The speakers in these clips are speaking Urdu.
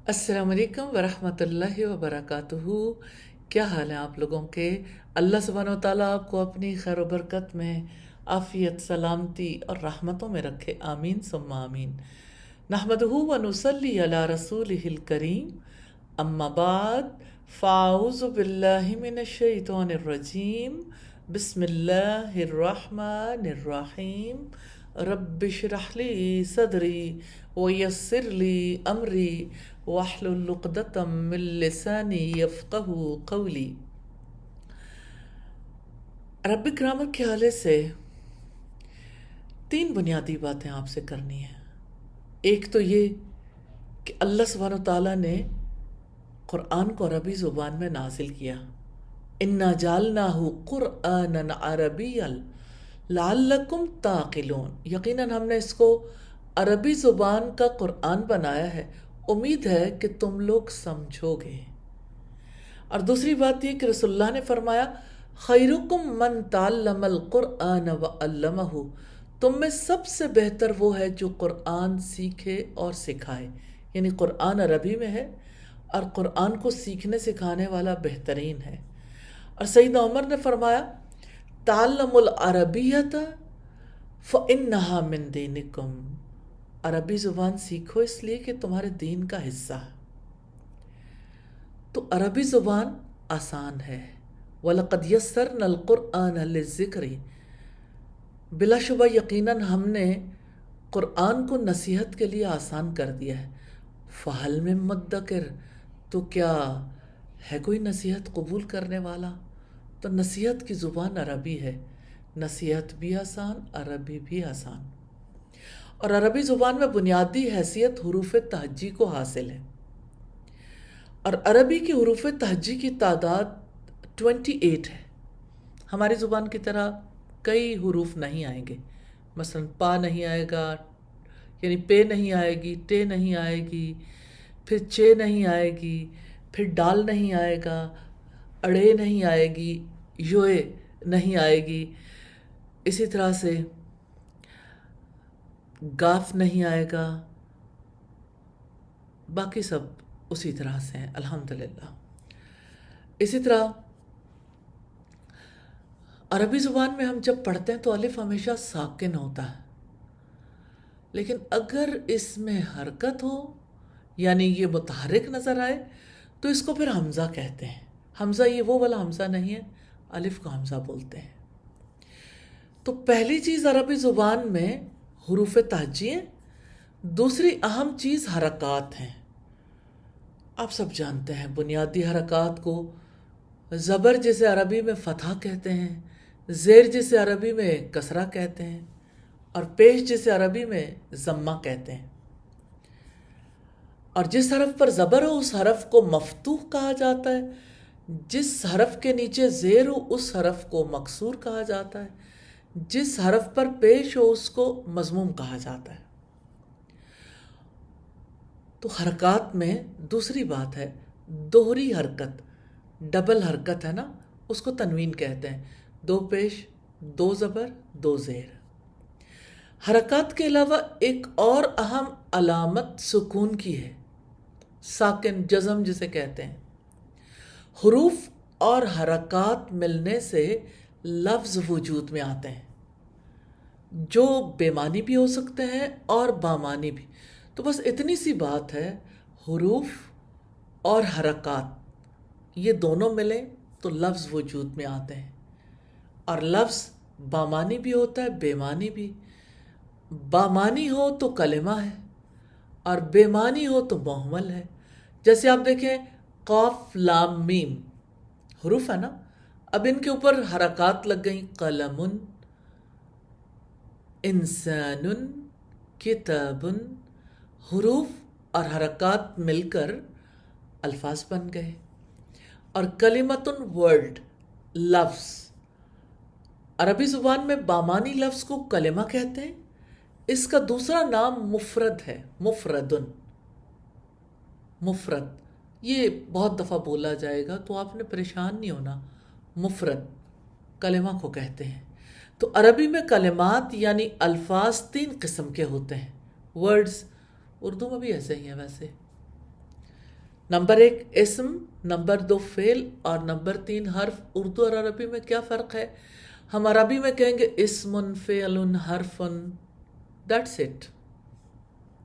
السلام علیکم ورحمۃ اللہ وبرکاتہ۔ کیا حال ہیں آپ لوگوں کے؟ اللہ سبحانہ و تعالیٰ آپ کو اپنی خیر و برکت میں، عافیت، سلامتی اور رحمتوں میں رکھے، آمین ثم آمین۔ نحمدہ ونصلی علی رسولہ الکریم، اما بعد فاعوذ باللہ من الشیطان الرجیم، بسم اللہ الرحمن الرحیم۔ رب اشرح لی صدری ویسر لی امری واحلل عقدۃ من لسانی یفقہوا قولی۔ عربک گرامر کے حوالے سے 3 بنیادی باتیں آپ سے کرنی ہیں۔ ایک تو یہ کہ اللہ سبحانہ و تعالیٰ نے قرآن کو عربی زبان میں نازل کیا، اِنَّا جَعَلْنَاهُ قُرْآنًا عَرَبِيًّا لَعَلَّكُمْ تَعْقِلُونَ، یقیناً ہم نے اس کو عربی زبان کا قرآن بنایا ہے، امید ہے کہ تم لوگ سمجھو گے۔ اور دوسری بات یہ کہ رسول اللہ نے فرمایا، خیرکم من تعلم القرآن وعلمہ، تم میں سب سے بہتر وہ ہے جو قرآن سیکھے اور سکھائے، یعنی قرآن عربی میں ہے اور قرآن کو سیکھنے سکھانے والا بہترین ہے۔ اور سیدنا عمر نے فرمایا، تعلم العربیۃ فإنہا من دینکم، عربی زبان سیکھو اس لیے کہ تمہارے دین کا حصہ ہے۔ تو عربی زبان آسان ہے، وَلَقَدْ يَسَّرْنَا الْقُرْآنَ لِلذِّكْرِ، بلا شبہ یقیناً ہم نے قرآن کو نصیحت کے لیے آسان کر دیا ہے۔ فَهَلْ مِن مُدَّكِرٍ، تو کیا ہے کوئی نصیحت قبول کرنے والا؟ تو نصیحت کی زبان عربی ہے، نصیحت بھی آسان، عربی بھی آسان۔ اور عربی زبان میں بنیادی حیثیت حروف تہجی کو حاصل ہے، اور عربی کی حروف تہجی کی تعداد 28 ہے۔ ہماری زبان کی طرح کئی حروف نہیں آئیں گے، مثلا پا نہیں آئے گا، یعنی پے نہیں آئے گی، ٹے نہیں آئے گی، پھر چے نہیں آئے گی، پھر ڈال نہیں آئے گا، اڑے نہیں آئے گی، یوئے نہیں آئے گی، اسی طرح سے گاف نہیں آئے گا، باقی سب اسی طرح سے ہیں الحمدللہ۔ اسی طرح عربی زبان میں ہم جب پڑھتے ہیں تو الف ہمیشہ ساکن ہوتا ہے، لیکن اگر اس میں حرکت ہو، یعنی یہ متحرک نظر آئے، تو اس کو پھر حمزہ کہتے ہیں۔ حمزہ یہ وہ والا حمزہ نہیں ہے، الف کو حمزہ بولتے ہیں۔ تو پہلی چیز عربی زبان میں حروف تہجی ہیں، دوسری اہم چیز حرکات ہیں۔ آپ سب جانتے ہیں بنیادی حرکات کو، زبر جسے عربی میں فتحہ کہتے ہیں، زیر جسے عربی میں کسرہ کہتے ہیں، اور پیش جسے عربی میں ضمہ کہتے ہیں۔ اور جس حرف پر زبر ہو اس حرف کو مفتوح کہا جاتا ہے، جس حرف کے نیچے زیر ہو اس حرف کو مکسور کہا جاتا ہے، جس حرف پر پیش ہو اس کو مضموم کہا جاتا ہے۔ تو حرکات میں دوسری بات ہے دوہری حرکت، ڈبل حرکت ہے نا، اس کو تنوین کہتے ہیں، 2 پیش، 2 زبر، 2 زیر۔ حرکات کے علاوہ ایک اور اہم علامت سکون کی ہے، ساکن جزم جسے کہتے ہیں۔ حروف اور حرکات ملنے سے لفظ وجود میں آتے ہیں جو بے معنی بھی ہو سکتے ہیں اور بامعنی بھی۔ تو بس اتنی سی بات ہے، حروف اور حرکات یہ دونوں ملیں تو لفظ وجود میں آتے ہیں، اور لفظ بامعنی بھی ہوتا ہے، بے معنی بھی۔ بامعنی ہو تو کلمہ ہے اور بے معنی ہو تو مہمل ہے۔ جیسے آپ دیکھیں قاف لام میم حروف ہے نا، اب ان کے اوپر حرکات لگ گئیں، قلم، انسان، کتاب، حروف اور حرکات مل کر الفاظ بن گئے۔ اور کلمۃ ورڈ، لفظ، عربی زبان میں بامعنی لفظ کو کلمہ کہتے ہیں، اس کا دوسرا نام مفرد ہے، مفردن، مفرد، یہ بہت دفعہ بولا جائے گا تو آپ نے پریشان نہیں ہونا، مفرد کلمہ کو کہتے ہیں۔ تو عربی میں کلمات یعنی الفاظ 3 قسم کے ہوتے ہیں، ورڈز، اردو میں بھی ایسے ہی ہیں ویسے۔ نمبر 1 اسم، نمبر 2 فعل، اور نمبر 3 حرف۔ اردو اور عربی میں کیا فرق ہے؟ ہم عربی میں کہیں گے اسم فعل حرف، دیٹس اٹ،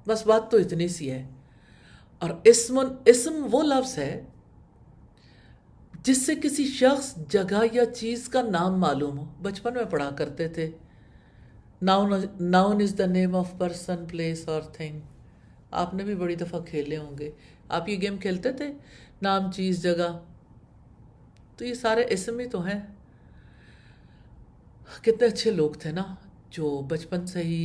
بس بات تو اتنی سی ہے۔ اور اسم وہ لفظ ہے جس سے کسی شخص، جگہ یا چیز کا نام معلوم ہو۔ بچپن میں پڑھا کرتے تھے، noun is the name of person, place اور تھنگ۔ آپ نے بھی بڑی دفعہ کھیلے ہوں گے۔ آپ یہ گیم کھیلتے تھے، نام، چیز، جگہ، تو یہ سارے اسم ہی تو ہیں۔ کتنے اچھے لوگ تھے نا جو بچپن سے ہی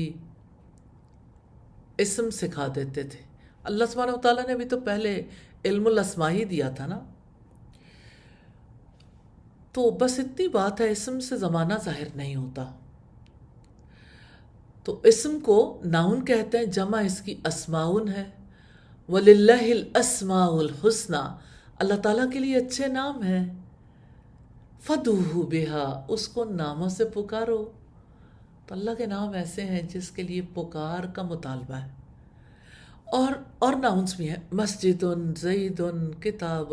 اسم سکھا دیتے تھے۔ اللہ سبحانہ و تعالیٰ نے بھی تو پہلے علم الاسماء ہی دیا تھا نا۔ تو بس اتنی بات ہے، اسم سے زمانہ ظاہر نہیں ہوتا۔ تو اسم کو ناؤن کہتے ہیں، جمع اس کی اسماؤن ہے۔ وَلِلَّهِ الْأَسْمَاءُ الْحُسْنَى، اللہ تعالیٰ کے لیے اچھے نام ہیں۔ فَدُوهُ بِهَا، اس کو ناموں سے پکارو۔ تو اللہ کے نام ایسے ہیں جس کے لیے پکار کا مطالبہ ہے۔ اور ناؤنس بھی ہیں، مسجد، زید، کتاب۔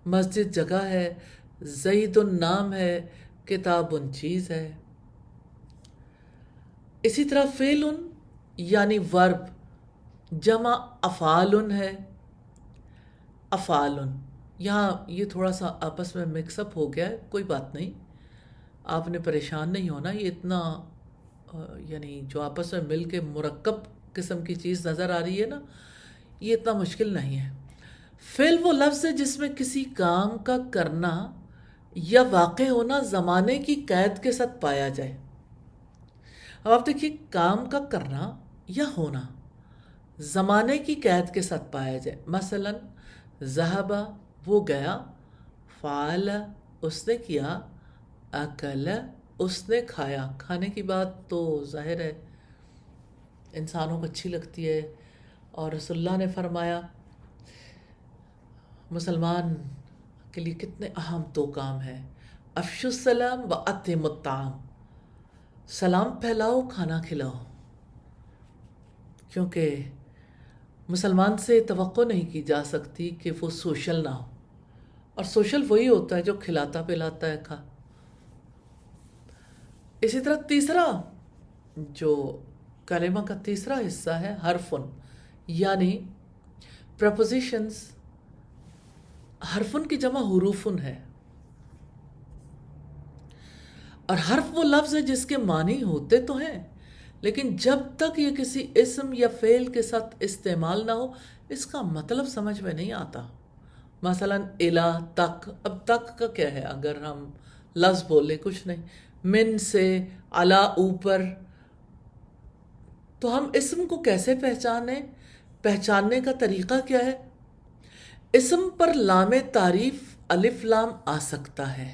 مسجد جگہ ہے، زید نام ہے، کتاب چیز ہے۔ اسی طرح فعل یعنی ورب، جمع افعال ہے۔ افعال، یہاں یہ تھوڑا سا آپس میں مکس اپ ہو گیا ہے، کوئی بات نہیں، آپ نے پریشان نہیں ہونا۔ یہ اتنا یعنی جو آپس میں مل کے مرکب قسم کی چیز نظر آ رہی ہے نا، یہ اتنا مشکل نہیں ہے۔ فعل وہ لفظ ہے جس میں کسی کام کا کرنا یا واقع ہونا زمانے کی قید کے ساتھ پایا جائے۔ اب آپ دیکھیے، کام کا کرنا یا ہونا زمانے کی قید کے ساتھ پایا جائے۔ مثلا ذہب، وہ گیا، فعل، اس نے کیا، اکل، اس نے کھایا۔ کھانے کی بات تو ظاہر ہے انسانوں کو اچھی لگتی ہے، اور رسول اللہ نے فرمایا مسلمان کے لیے کتنے اہم 2 کام ہیں، افشوا السلام و اطعموا الطعام، سلام پھیلاؤ، کھانا کھلاؤ۔ کیونکہ مسلمان سے توقع نہیں کی جا سکتی کہ وہ سوشل نہ ہو، اور سوشل وہی ہوتا ہے جو کھلاتا پلاتا ہے۔ اسی طرح تیسرا جو کلمہ کا تیسرا حصہ ہے حرفن، یعنی پریپوزیشنز۔ حرفن کی جمع حروفن ہے، اور حرف وہ لفظ ہے جس کے معنی ہوتے تو ہیں، لیکن جب تک یہ کسی اسم یا فعل کے ساتھ استعمال نہ ہو اس کا مطلب سمجھ میں نہیں آتا۔ مثلا الہ، تک۔ اب تک کا کیا ہے؟ اگر ہم لفظ بولے کچھ نہیں، من سے، علی اوپر، تو ہم اسم کو کیسے پہچاننے کا طریقہ کیا ہے؟ اسم پر لام تعریف الف لام آ سکتا ہے،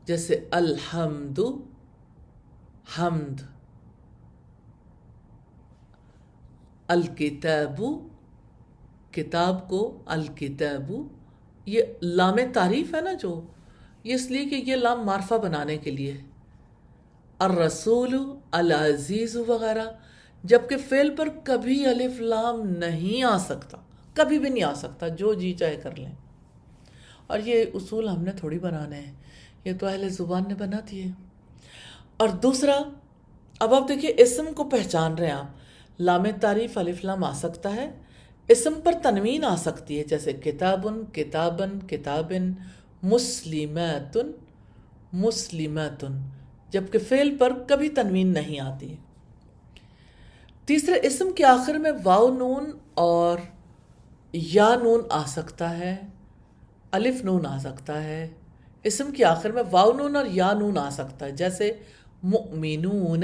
جیسے الحمد، حمد، الکتاب، کتاب کو الکتاب، یہ لام تعریف ہے نا، جو یہ اس لیے کہ یہ لام معرفہ بنانے کے لیے۔ الرسول، العزیز وغیرہ، جبکہ فعل پر کبھی الف لام نہیں آ سکتا، کبھی بھی نہیں آ سکتا، جو جی چاہے کر لیں۔ اور یہ اصول ہم نے تھوڑی بنانے ہیں، یہ تو اہل زبان نے بنا دیے۔ اور دوسرا، اب آپ دیکھیے اسم کو پہچان رہے ہیں آپ، لام تعریف الف لام آ سکتا ہے، اسم پر تنوین آ سکتی ہے، جیسے کتابن، کتابن، کتابن، مسلمات، مسلماتن، جبکہ فعل پر کبھی تنوین نہیں آتی۔ تیسرے، اسم کے آخر میں واو نون اور یا نون آ سکتا ہے، الف نون آ سکتا ہے۔ اسم کے آخر میں واو نون اور یا نون آ سکتا ہے، جیسے مؤمنون،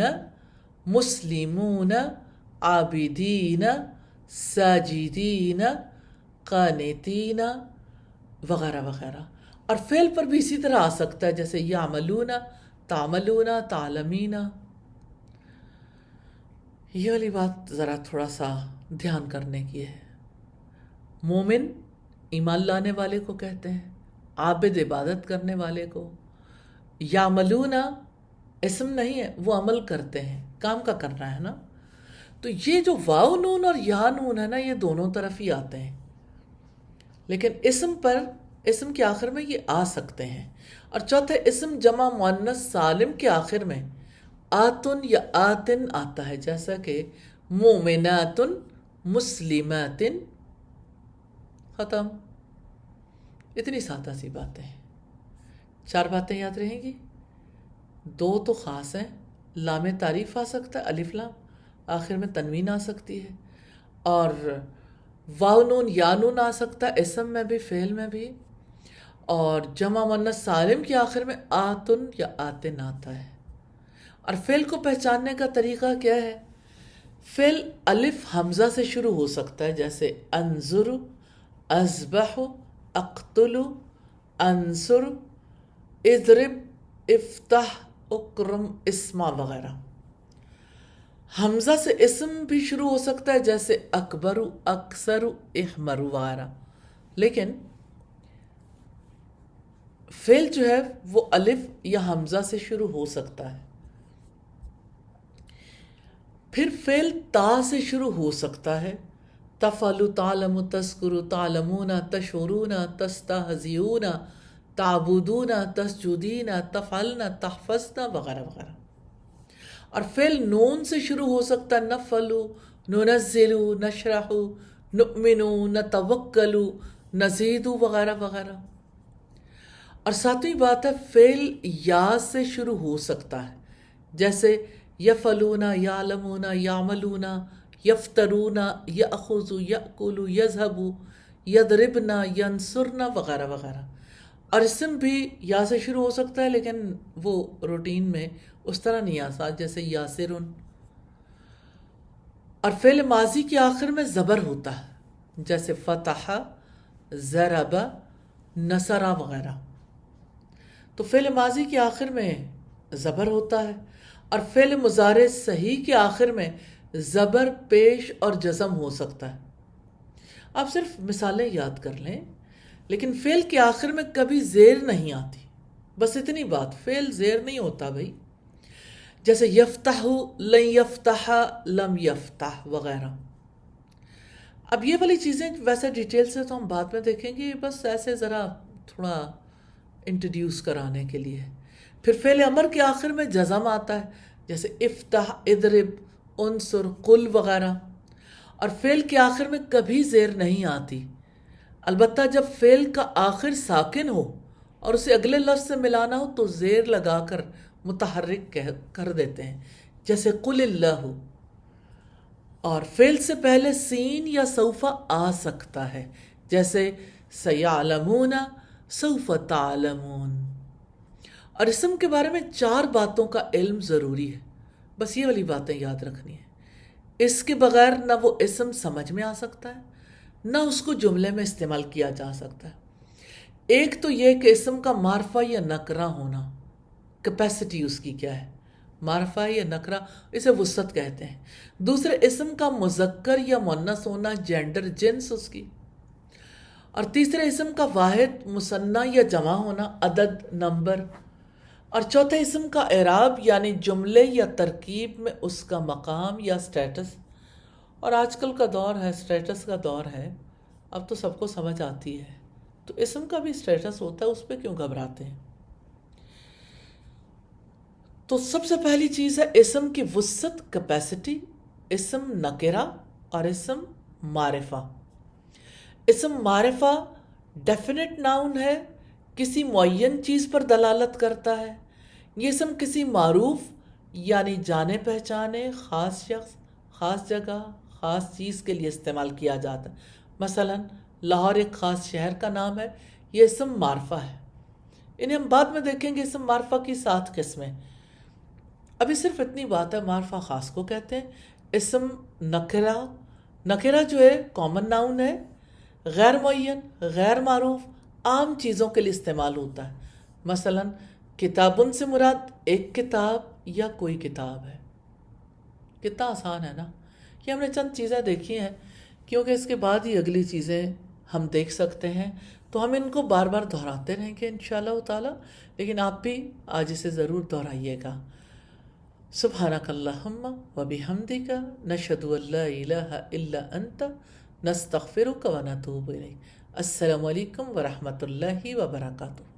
مسلمون، عابدین، ساجدین، قانتین وغیرہ وغیرہ۔ اور فعل پر بھی اسی طرح آ سکتا ہے، جیسے یعملون، تعملون، تعلمین۔ یہ والی بات ذرا تھوڑا سا دھیان کرنے کی ہے۔ مومن ایمان لانے والے کو کہتے ہیں، عابد عبادت کرنے والے کو۔ یعملون اسم نہیں ہے، وہ عمل کرتے ہیں، کام کا کرنا ہے نا۔ تو یہ جو واو نون اور یا نون ہے نا، یہ دونوں طرف ہی آتے ہیں۔ لیکن اسم کے آخر میں یہ آ سکتے ہیں. اور چوتھا اسم جمع مؤنث سالم کے آخر میں آتن یا آتن آتا ہے، جیسا کہ مومنات، مسلمات. ختم. اتنی سادہ سی باتیں ہیں. 4 باتیں یاد رہیں گی. 2 تو خاص ہیں. لام تعریف آ سکتا ہے، الف لام، آخر میں تنوین آ سکتی ہے، اور واو نون یا نون آ سکتا ہے اسم میں بھی فعل میں بھی، اور جمع مؤنث سالم کے آخر میں آتن یا آتن آتا ہے. اور فعل کو پہچاننے کا طریقہ کیا ہے؟ فعل الف حمزہ سے شروع ہو سکتا ہے، جیسے انظر، اذبح، اقتل، انصر، اضرب، افتح، اکرم، اسما وغیرہ. حمزہ سے اسم بھی شروع ہو سکتا ہے، جیسے اکبر، اکثر، احمر وغیرہ. لیکن فعل جو ہے وہ الف یا حمزہ سے شروع ہو سکتا ہے. پھر فعل تا سے شروع ہو سکتا ہے، تفعل، تعلم، تذکر، تعلمون، تشعرون، تستہزئون، تعبدون، تسجدین، تفعلن، تحفظن وغیرہ وغیرہ. اور فعل نون سے شروع ہو سکتا ہے، نفعل، ننزل، نشرح، نؤمن، نتوکل، نزید وغیرہ وغیرہ. اور 7ویں بات ہے، فعل یا سے شروع ہو سکتا ہے، جیسے یفعلون، یعلمون، یعملون، یفترون، یأخذ، یأکل، یذهب، یضربن، ینصرن وغیرہ وغیرہ. اور اسم بھی یا سے شروع ہو سکتا ہے، لیکن وہ روٹین میں اس طرح نہیں آتا، جیسے یاسرن. اور فعل ماضی کے آخر میں زبر ہوتا ہے، جیسے فتح، ضرب، نصر وغیرہ. تو فعل ماضی کے آخر میں زبر ہوتا ہے، اور فعل مضارع صحیح کے آخر میں زبر، پیش اور جزم ہو سکتا ہے. آپ صرف مثالیں یاد کر لیں، لیکن فعل کے آخر میں کبھی زیر نہیں آتی. بس اتنی بات، فعل زیر نہیں ہوتا بھائی. جیسے یفتح، لن یفتح، لم یفتح وغیرہ. اب یہ والی چیزیں ویسے ڈیٹیل سے تو ہم بعد میں دیکھیں گے، بس ایسے ذرا تھوڑا انٹروڈیوس کرانے کے لیے. پھر فعل امر کے آخر میں جزم آتا ہے، جیسے افتح، اضرب، انصر، قل وغیرہ. اور فعل کے آخر میں کبھی زیر نہیں آتی، البتہ جب فعل کا آخر ساکن ہو اور اسے اگلے لفظ سے ملانا ہو تو زیر لگا کر متحرک کر دیتے ہیں، جیسے قل اللہ. اور فعل سے پہلے سین یا سوف آ سکتا ہے، جیسے سیعلمون، سوف تعلمون. اور اسم کے بارے میں 4 باتوں کا علم ضروری ہے، بس یہ والی باتیں یاد رکھنی ہیں. اس کے بغیر نہ وہ اسم سمجھ میں آ سکتا ہے، نہ اس کو جملے میں استعمال کیا جا سکتا ہے. ایک تو یہ کہ اسم کا معرفہ یا نکرہ ہونا، کیپیسٹی اس کی کیا ہے، معرفہ یا نکرہ، اسے وسعت کہتے ہیں. دوسرے، اسم کا مذکر یا مؤنث ہونا، جینڈر، جنس اس کی. اور تیسرے، اسم کا واحد، مثنیٰ یا جمع ہونا، عدد، نمبر. اور چوتھے، اسم کا اعراب یعنی جملے یا ترکیب میں اس کا مقام یا سٹیٹس. اور آج کل کا دور ہے، سٹیٹس کا دور ہے، اب تو سب کو سمجھ آتی ہے، تو اسم کا بھی سٹیٹس ہوتا ہے، اس پہ کیوں گھبراتے ہیں. تو سب سے پہلی چیز ہے اسم کی وسعت، کیپیسٹی. اسم نکرہ اور اسم معرفہ. اسم معرفہ ڈیفینٹ ناؤن ہے، کسی معین چیز پر دلالت کرتا ہے. یہ اسم کسی معروف یعنی جانے پہچانے خاص شخص، خاص جگہ، خاص چیز کے لیے استعمال کیا جاتا ہے. مثلا لاہور ایک خاص شہر کا نام ہے، یہ اسم معرفہ ہے. انہیں ہم بعد میں دیکھیں گے. اسم معرفہ کی 7 قسمیں. ابھی صرف اتنی بات ہے، معرفہ خاص کو کہتے ہیں. اسم نکرہ، نکرہ جو ہے کامن ناؤن ہے، غیر معین، غیر معروف، عام چیزوں کے لیے استعمال ہوتا ہے. مثلا کتابن سے مراد ایک کتاب یا کوئی کتاب ہے. کتنا آسان ہے نا. یہ ہم نے چند چیزیں دیکھی ہیں، کیونکہ اس کے بعد ہی اگلی چیزیں ہم دیکھ سکتے ہیں، تو ہم ان کو بار بار دہراتے رہیں گے انشاءاللہ تعالی. لیکن آپ بھی آج اسے ضرور دہرائیے گا. سبحانک اللہم و بحمدک، نشہد ان لا الہ الا انت، نستغفرک و نتوب الیک. السلام علیکم ورحمۃ اللہ وبرکاتہ.